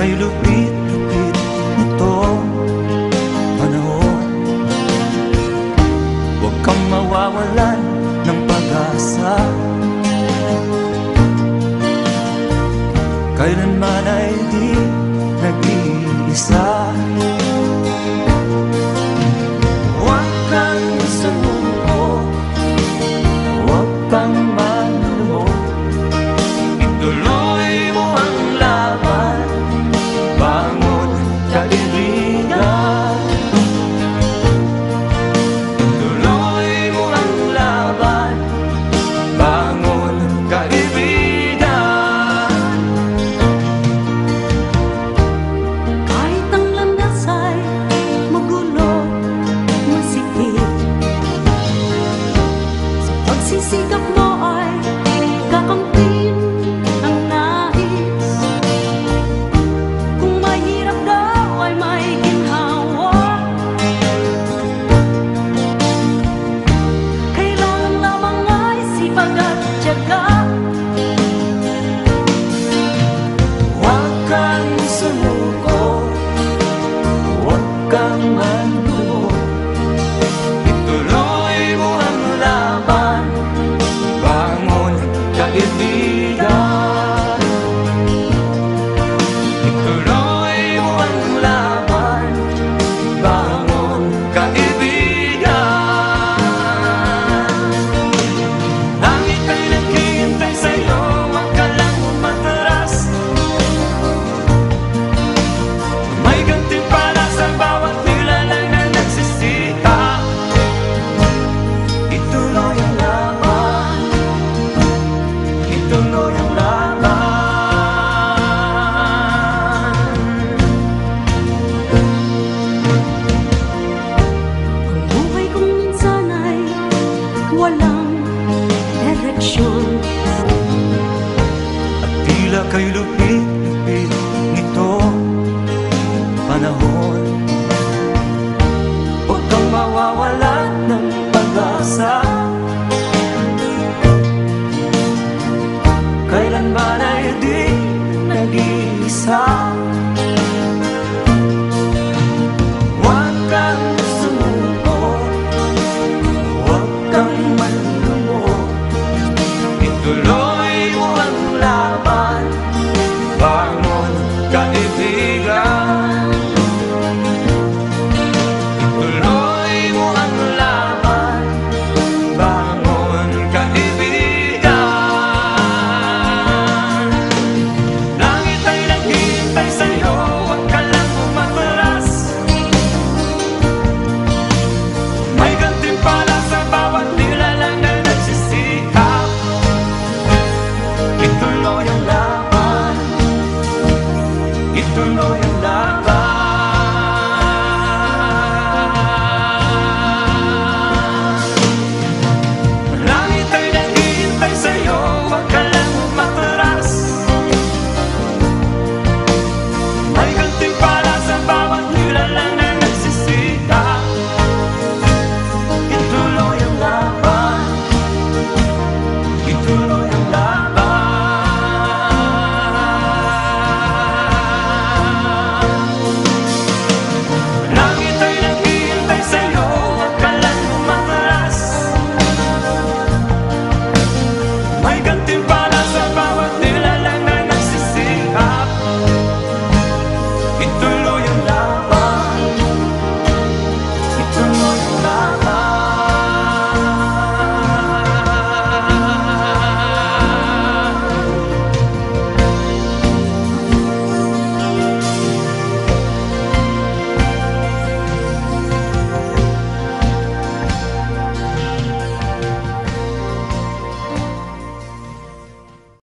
kay lupit-lupit nitong panahon. Huwag kang mawawalan ng pag-asa, kailanman ay di nag-iisa. Huwag kang sumuko, huwag kang manlumo, ituloy mo ang laban, bangon kaibigan. Ituloy mo ang laban, bangon kaibigan. Kahit ang landas ay magulo, masikip, sa pagsisikap mo ay kakamtin ang nais. Kung mahirap daw ay may ginhawa, kailangan lamang ay sipag at tiyaga. Huwag kang sumuko, huwag kang manlumo, ituloy mo ang laban, bangon kaibigan. Ituloy mo ang laban, bangon kaibigan. Langit ay naghihintay sa'yo, wag ka lang umatras. May gantimpala sa bawat nilalang na nagsisikap. Ituloy ang laban, ituloy ang laban. Ang buhay kong minsan ay walang direksyon, At tila kay lupit-lupit nitong panahon. Huwag kang mawawalan ng pag-asa, kailanman ay di nag-iisa. Huwag kang sumuko, huwag kang manlumo, ituloy mo ang laban, bangon kaibigan. Ituloy mo ang laban, bangon kaibigan. Langit ay naghihintay sa'yo, huwag ka lang umatras. May gantimpala sa bawat nilalang na nagsisikap. Ituloy ang laban, ituloy ang laban.